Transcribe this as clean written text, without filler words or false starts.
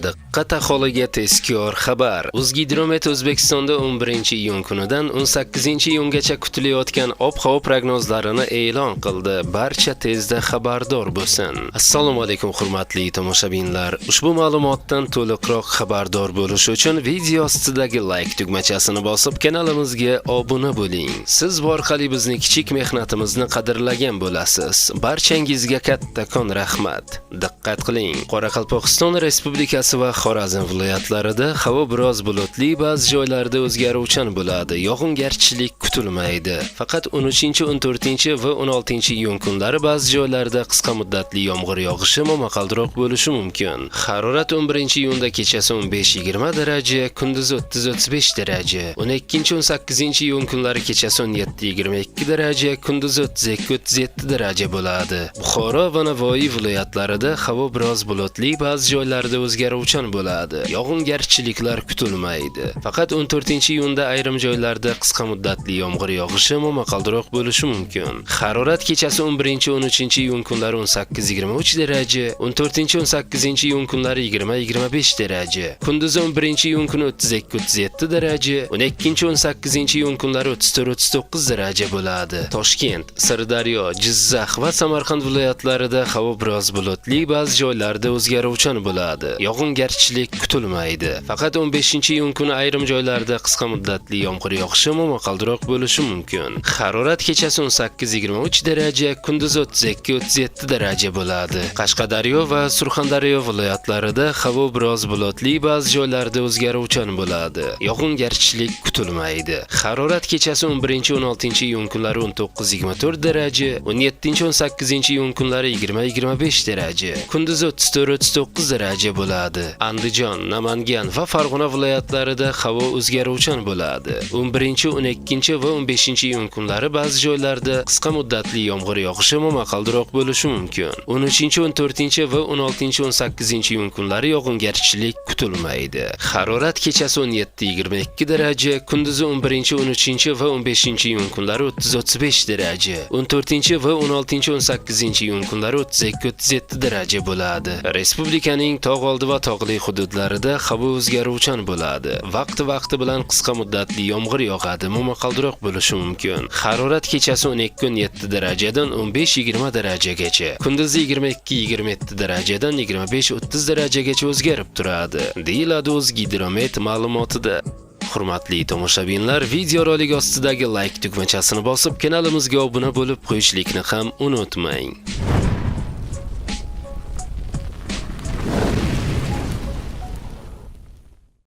Diqqat aholiga tezkor xabar. O'zgidromet O'zbekistonda 11-iyun kunidan 18-iyungacha kutilayotgan ob-havo prognozlarini e'lon qildi. Barcha tezda xabardor bo'lsin. Assalomu alaykum hurmatli tomoshabinlar. Ushbu ma'lumotdan to'liqroq xabardor bo'lish uchun video ostidagi like tugmachasini bosib kanalimizga obuna bo'ling. Siz bu orqali bizning kichik mehnatimizni qadrlagan bo'lasiz. Barchangizga kattakon rahmat. Diqqat qiling. Qoraqalpog'iston Respublikasi va Xorazm viloyatlarida havo biroz bulutli, ba'zi joylarda o'zgaruvchan bo'ladi. Yog'ingarchilik kutilmaydi. Faqat 13-14 va 16-iyun kunlari ba'zi joylarda qisqa muddatli yomg'ir yog'ishi momaqaldiroq bo'lishi mumkin. Harorat 11-iyunda kechasi 15-20 daraja, kunduzi 30-35 daraja. 12-18-iyun kunlari kechasi 17-22 daraja, kunduzi 32-37 daraja bo'ladi. Buxoro va Navoiy viloyatlarida havo biroz bulutli, ba'zi joylarda o'zgaruvchan bo'ladi. Yog'ingarchiliklar kutilmaydi. Faqat 14-iyunda ayrim joylarda qisqa muddatli yomg'ir yog'ishi momaqaldiroq bo'lishi mumkin. Harorat kechasi 11-13-iyun kunlari 18-23 daraja, 14-18-iyun kunlari 20-25 daraja, kunduzi 11-iyun kuni 32-37 daraja, 12-18-iyun kunlari 34-39 daraja bo'ladi. Toshkent, Sirdaryo, Jizzax va Samarqand viloyatlarida havo biroz bulutli, ba'zi joylarda o'zgaruvchan bo'ladi. Yog'ingarchilik kutilmaydi. Faqat 15-iyun kuni ayrim joylarda qisqa muddatli yomg'ir yog'ishi momaqaldiroq bo'lishi mumkin. Harorat kechasi 18-23 daraja, kunduzi 32-37 daraja bo'ladi. Qashqadaryo va Surxondaryo viloyatlarida havo biroz bulutli, ba'zi joylarda o'zgaruvchan bo'ladi. Yog'ingarchilik kutilmaydi. Harorat kechasi 11-16-iyun kunlari 19-24 daraja, 17-18-iyun kunlari 20-25 daraja, kunduzi 34-39 daraja bo'ladi. Andijon, Namangan va Farg'ona viloyatlarida havo o'zgaruvchan bo'ladi. 11, 12 va 15-iyun kunlari ba'zi joylarda qisqa muddatli yomg'ir yog'ishi momaqaldiroq bo'lishi mumkin. 13, 14 va 16, 18-iyun kunlari yog'ingarchilik kutilmaydi. Harorat kechasi 17-22 daraja, kunduzi 11, 13 va 15-iyun kunlari 30-35 daraja, 14 va 16, 18-iyun kunlari 32-37 daraja bo'ladi. Respublikaning tog' oldi va tog'li hududlarida havo o'zgaruvchan bo'ladi. Vaqti bilan qisqa muddatli yomg'ir yog'adi, momaqaldiroq bo'lishi mumkin. Harorat kechasi 12-7 darajadan 15-20 darajagacha, kunduzi 22-27 darajadan 25-30 darajagacha o'zgarib turadi, deyiladi O'zgidromet ma'lumotida. Hurmatli tomoshabinlar, videorolik ostidagi like tugmachasini bosib kanalimizga obuna bo'lib qo'yishlikni ham unutmang.